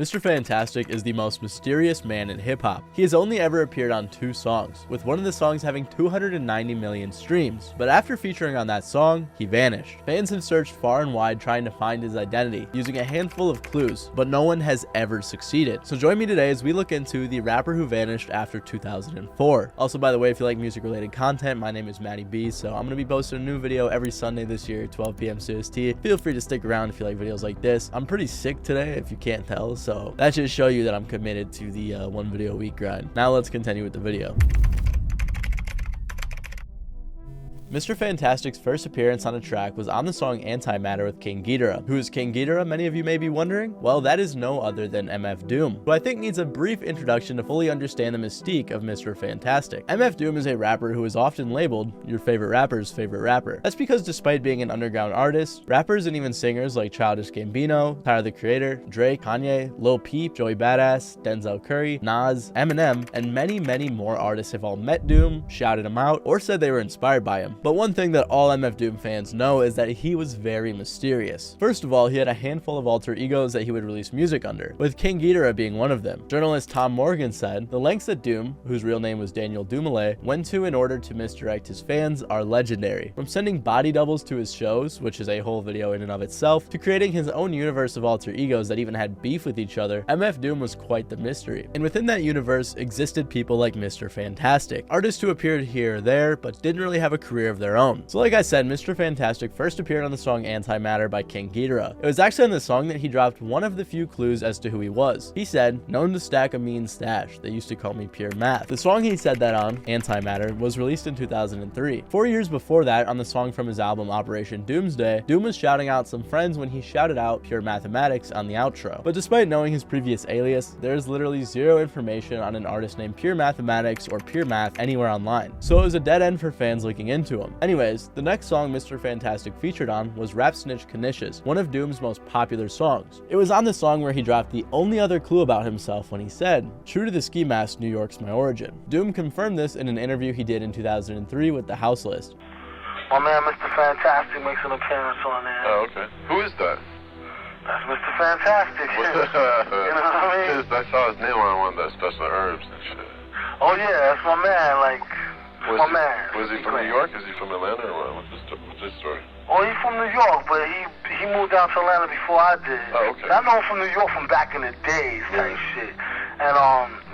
Mr. Fantastik is the most mysterious man in hip-hop. He has only ever appeared on 2 songs, with one of the songs having 290 million streams, but after featuring on that song, he vanished. Fans have searched far and wide trying to find his identity, using a handful of clues, but no one has ever succeeded. So join me today as we look into the rapper who vanished after 2004. Also, by the way, if you like music-related content, my name is Matty B, so I'm going to be posting a new video every Sunday this year, 12 p.m. CST. Feel free to stick around if you like videos like this. I'm pretty sick today, if you can't tell, so that should show you that I'm committed to the one video a week grind. Now let's continue with the video. Mr. Fantastik's first appearance on a track was on the song Antimatter with King Geedorah. Who is King Geedorah, many of you may be wondering? Well, that is no other than MF Doom, who I think needs a brief introduction to fully understand the mystique of Mr. Fantastik. MF Doom is a rapper who is often labeled your favorite rapper's favorite rapper. That's because despite being an underground artist, rappers and even singers like Childish Gambino, Tyler the Creator, Drake, Kanye, Lil Peep, Joey Badass, Denzel Curry, Nas, Eminem, and many more artists have all met Doom, shouted him out, or said they were inspired by him. But one thing that all MF Doom fans know is that he was very mysterious. First of all, he had a handful of alter egos that he would release music under, with King Geedorah being one of them. Journalist Tom Morgan said, "The lengths that Doom, whose real name was Daniel Dumoulin, went to in order to misdirect his fans are legendary. From sending body doubles to his shows, which is a whole video in and of itself, to creating his own universe of alter egos that even had beef with each other, MF Doom was quite the mystery. And within that universe existed people like Mr. Fantastik, artists who appeared here or there, but didn't really have a career of their own. So like I said, Mr. Fantastik first appeared on the song Antimatter by King Geedorah. It was actually on the song that he dropped one of the few clues as to who he was. He said, "Known to stack a mean stash, they used to call me pure math." The song he said that on, Antimatter, was released in 2003. 4 years before that, on the song from his album Operation Doomsday, Doom was shouting out some friends when he shouted out pure mathematics on the outro. But despite knowing his previous alias, there is literally zero information on an artist named Pure Mathematics or Pure Math anywhere online. So it was a dead end for fans looking into him. Anyways, the next song Mr. Fantastik featured on was Rapp Snitch Knishes, one of Doom's most popular songs. It was on the song where he dropped the only other clue about himself when he said, "True to the ski mask, New York's my origin." Doom confirmed this in an interview he did in 2003 with The House List. My man Mr. Fantastik makes an appearance on there. Oh, okay. Who is that? That's Mr. Fantastik. You know what I mean? I saw his name on one of the special herbs and shit. Oh yeah, that's my man, like, my man. Was he from New York? Is he from Atlanta or what? What's this story? Oh, he's from New York, but he moved down to Atlanta before I did. Oh, okay. I know him from New York from back in the days type shit. And,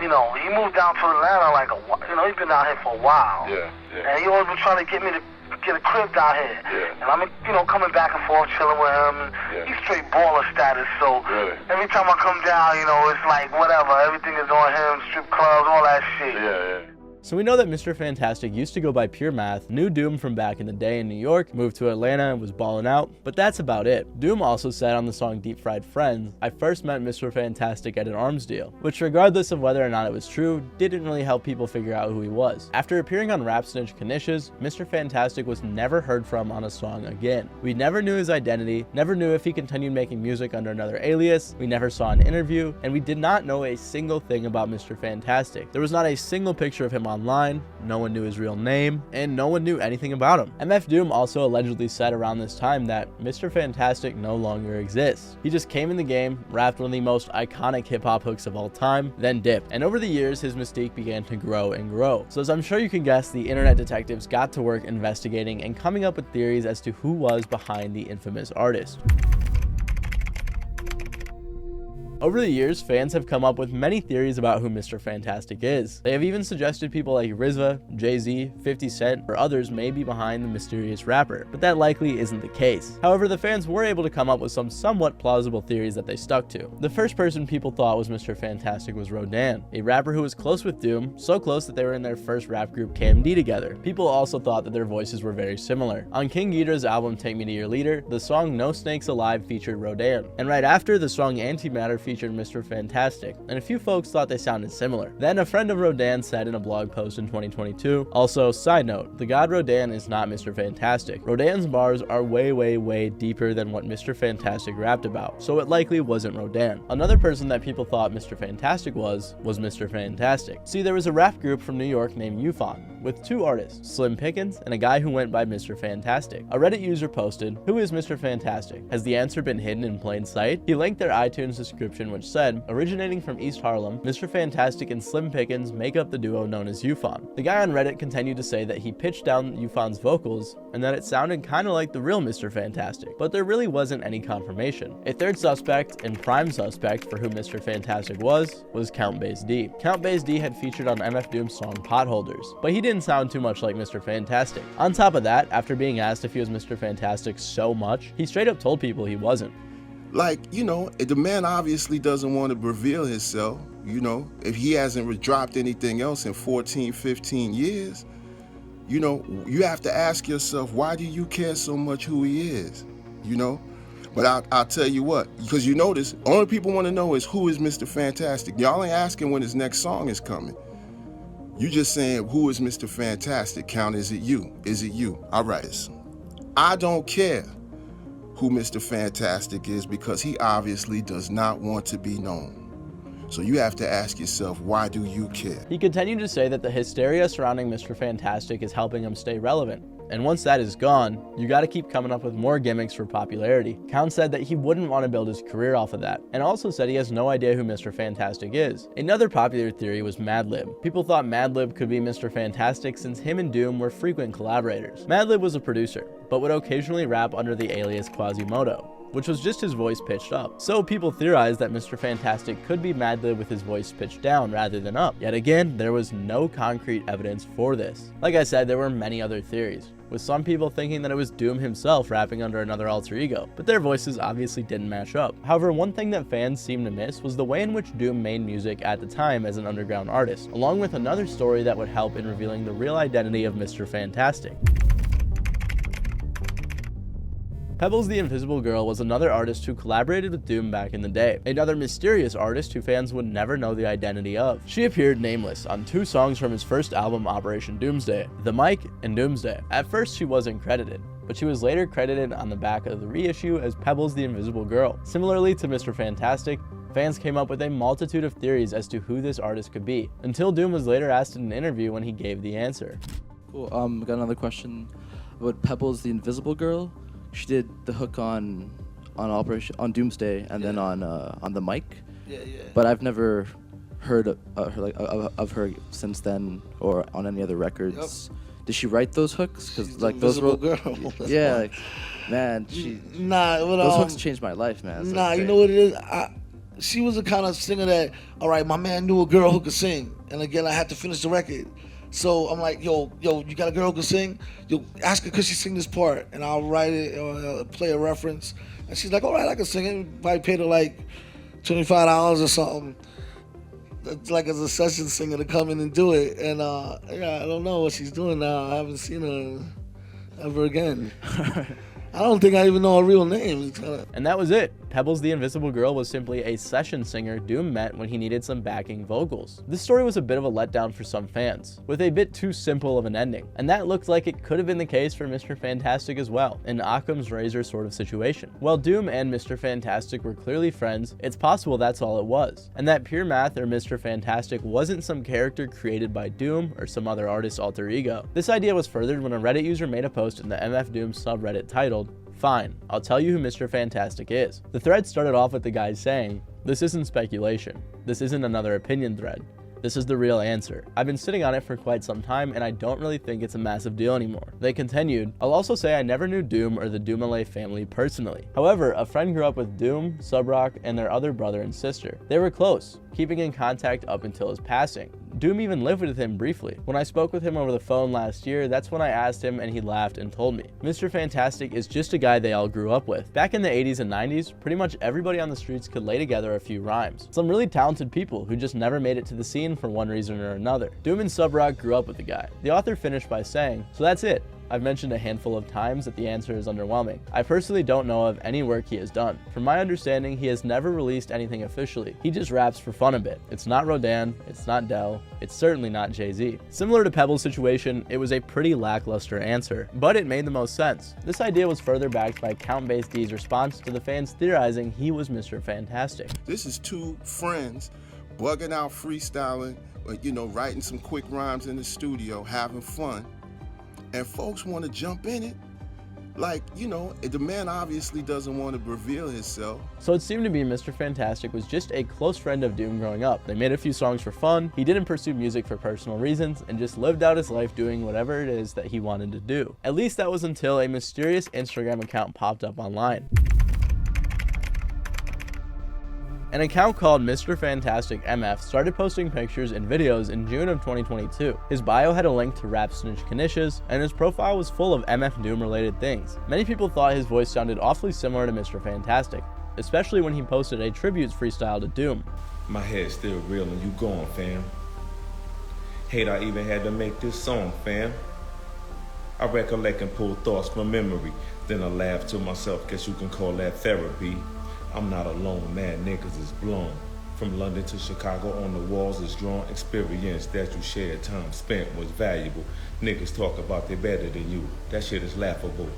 you know, he moved down to Atlanta like he's been down here for a while. Yeah. And he always been trying to get me to get a crib down here. Yeah. And I'm, coming back and forth, chilling with him. And he's straight baller status, so really? Every time I come down, it's like whatever. Everything is on him, strip clubs, all that shit. Yeah. So we know that Mr. Fantastik used to go by Pure Math, knew Doom from back in the day in New York, moved to Atlanta and was balling out, but that's about it. Doom also said on the song Deep Fried Friends, "I first met Mr. Fantastik at an arms deal," which regardless of whether or not it was true, didn't really help people figure out who he was. After appearing on Rapp Snitch Knishes, Mr. Fantastik was never heard from on a song again. We never knew his identity, never knew if he continued making music under another alias, we never saw an interview, and we did not know a single thing about Mr. Fantastik. There was not a single picture of him online, no one knew his real name, and no one knew anything about him. MF Doom also allegedly said around this time that Mr. Fantastik no longer exists. He just came in the game, rapped one of the most iconic hip-hop hooks of all time, then dipped. And over the years, his mystique began to grow and grow. So as I'm sure you can guess, the internet detectives got to work investigating and coming up with theories as to who was behind the infamous artist. Over the years, fans have come up with many theories about who Mr. Fantastik is. They have even suggested people like RZA, Jay-Z, 50 Cent, or others may be behind the mysterious rapper, but that likely isn't the case. However, the fans were able to come up with some somewhat plausible theories that they stuck to. The first person people thought was Mr. Fantastik was Rodan, a rapper who was close with Doom, so close that they were in their first rap group KMD together. People also thought that their voices were very similar. On King Geedorah's album Take Me to Your Leader, the song No Snakes Alive featured Rodan, and right after, the song Antimatter featured Mr. Fantastik, and a few folks thought they sounded similar. Then a friend of Rodan said in a blog post in 2022, also, side note, the god Rodan is not Mr. Fantastik. Rodan's bars are way deeper than what Mr. Fantastik rapped about, so it likely wasn't Rodan. Another person that people thought Mr. Fantastik was Mr. Fantastik. See, there was a rap group from New York named UFON, with 2 artists, Slim Pickens and a guy who went by Mr. Fantastik. A Reddit user posted, "Who is Mr. Fantastik? Has the answer been hidden in plain sight?" He linked their iTunes description caption which said, "Originating from East Harlem, Mr. Fantastik and Slim Pickens make up the duo known as Ufon." The guy on Reddit continued to say that he pitched down Ufon's vocals and that it sounded kinda like the real Mr. Fantastik, but there really wasn't any confirmation. A third suspect, and prime suspect for who Mr. Fantastik was Count Bass D. Count Bass D had featured on MF Doom's song Potholders, but he didn't sound too much like Mr. Fantastik. On top of that, after being asked if he was Mr. Fantastik so much, he straight up told people he wasn't. Like, you know, the man obviously doesn't want to reveal himself, you know. If he hasn't dropped anything else in 14, 15 years, you know, you have to ask yourself, why do you care so much who he is, you know? But I'll tell you what, because you notice, only people want to know is who is Mr. Fantastik. Y'all ain't asking when his next song is coming. You just saying, who is Mr. Fantastik? Count, is it you? Is it you? All right. I don't care who Mr. Fantastik is because he obviously does not want to be known. So you have to ask yourself, why do you care? He continued to say that the hysteria surrounding Mr. Fantastik is helping him stay relevant. And once that is gone, you gotta keep coming up with more gimmicks for popularity. Count said that he wouldn't want to build his career off of that, and also said he has no idea who Mr. Fantastik is. Another popular theory was Madlib. People thought Madlib could be Mr. Fantastik since him and Doom were frequent collaborators. Madlib was a producer, but would occasionally rap under the alias Quasimodo, which was just his voice pitched up. So people theorized that Mr. Fantastik could be Madlib with his voice pitched down rather than up. Yet again, there was no concrete evidence for this. Like I said, there were many other theories, with some people thinking that it was Doom himself rapping under another alter ego, but their voices obviously didn't match up. However, one thing that fans seemed to miss was the way in which Doom made music at the time as an underground artist, along with another story that would help in revealing the real identity of Mr. Fantastik. Pebbles the Invisible Girl was another artist who collaborated with Doom back in the day, another mysterious artist who fans would never know the identity of. She appeared nameless on 2 songs from his first album, Operation Doomsday, The Mic and Doomsday. At first she wasn't credited, but she was later credited on the back of the reissue as Pebbles the Invisible Girl. Similarly to Mr. Fantastik, fans came up with a multitude of theories as to who this artist could be, until Doom was later asked in an interview when he gave the answer. Cool, got another question about Pebbles the Invisible Girl. She did the hook on Doomsday and then on the mic. Yeah. But I've never heard of her since then or on any other records. Yep. Did she write those hooks? Because like those were, girl. yeah, like, man, those hooks changed my life, man. You know what it is? She was the kind of singer that, all right, my man knew a girl who could sing, and again, I had to finish the record. So I'm like, yo, you got a girl who can sing? Yo, ask her could she sing this part, and I'll write it or play a reference. And she's like, all right, I can sing it. I paid her like $25 or something. That's like as a session singer to come in and do it. And yeah, I don't know what she's doing now. I haven't seen her ever again. I don't think I even know her real name. And that was it. Pebbles the Invisible Girl was simply a session singer Doom met when he needed some backing vocals. This story was a bit of a letdown for some fans, with a bit too simple of an ending, and that looked like it could have been the case for Mr. Fantastik as well, an Occam's razor sort of situation. While Doom and Mr. Fantastik were clearly friends, it's possible that's all it was, and that Pure Math or Mr. Fantastik wasn't some character created by Doom or some other artist's alter ego. This idea was furthered when a Reddit user made a post in the MF Doom subreddit titled, "Fine, I'll tell you who Mr. Fantastik is." The thread started off with the guy saying, "This isn't speculation. This isn't another opinion thread. This is the real answer. I've been sitting on it for quite some time and I don't really think it's a massive deal anymore." They continued, "I'll also say I never knew Doom or the Doomale family personally. However, a friend grew up with Doom, Subrock, and their other brother and sister. They were close, keeping in contact up until his passing. Doom even lived with him briefly. When I spoke with him over the phone last year, that's when I asked him and he laughed and told me. Mr. Fantastik is just a guy they all grew up with. Back in the 80s and 90s, pretty much everybody on the streets could lay together a few rhymes. Some really talented people who just never made it to the scene for one reason or another. Doom and Subrock grew up with the guy." The author finished by saying, "So that's it. I've mentioned a handful of times that the answer is underwhelming. I personally don't know of any work he has done. From my understanding, he has never released anything officially. He just raps for fun a bit. It's not Rodin, it's not Dell, it's certainly not Jay-Z." Similar to Pebble's situation, it was a pretty lackluster answer, but it made the most sense. This idea was further backed by Count Bass D's response to the fans theorizing he was Mr. Fantastik. This is 2 friends bugging out, freestyling, writing some quick rhymes in the studio, having fun. And folks want to jump in it Like, the man obviously doesn't want to reveal himself. So it seemed to be Mr. Fantastik was just a close friend of Doom growing up. They made a few songs for fun, he didn't pursue music for personal reasons, and just lived out his life doing whatever it is that he wanted to do. At least that was until a mysterious Instagram account popped up online. An account called Mr. Fantastik MF started posting pictures and videos in June of 2022. His bio had a link to Rapp Snitch Knishes, and his profile was full of MF Doom related things. Many people thought his voice sounded awfully similar to Mr. Fantastik, especially when he posted a tributes freestyle to Doom. My head's still real and you gone, fam. Hate I even had to make this song, fam. I recollect and pull thoughts from memory, then I laugh to myself, guess you can call that therapy. I'm not alone, mad niggas is blown. From London to Chicago on the walls is drawn. Experience that you shared, time spent was valuable. Niggas talk about they better than you, that shit is laughable.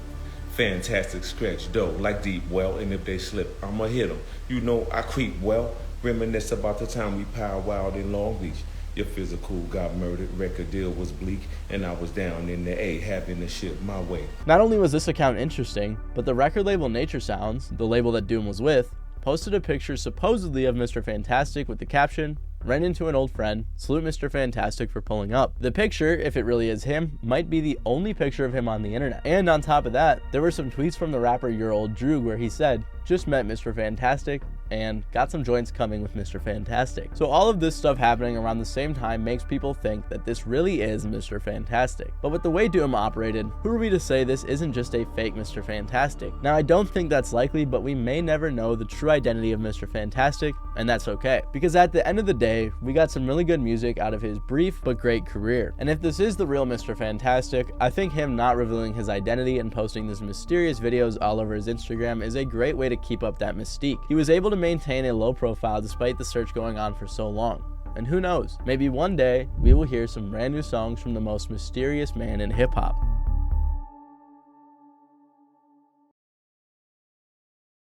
Fantastic stretch dough like deep well, and if they slip, I'ma hit them. You know I creep well, reminisce about the time we powwowed in Long Beach. Your physical got murdered, record deal was bleak, and I was down in the A, having to ship my way. Not only was this account interesting, but the record label Nature Sounds, the label that Doom was with, posted a picture supposedly of Mr. Fantastik with the caption, "Ran into an old friend, salute Mr. Fantastik for pulling up." The picture, if it really is him, might be the only picture of him on the internet. And on top of that, there were some tweets from the rapper Your Old Droog where he said, "Just met Mr. Fantastik, and got some joints coming with Mr. Fantastik." So all of this stuff happening around the same time makes people think that this really is Mr. Fantastik. But with the way Doom operated, who are we to say this isn't just a fake Mr. Fantastik? Now I don't think that's likely, but we may never know the true identity of Mr. Fantastik, and that's okay. Because at the end of the day, we got some really good music out of his brief but great career. And if this is the real Mr. Fantastik, I think him not revealing his identity and posting these mysterious videos all over his Instagram is a great way to keep up that mystique. He was able to maintain a low profile despite the search going on for so long. And who knows, maybe one day we will hear some brand new songs from the most mysterious man in hip hop.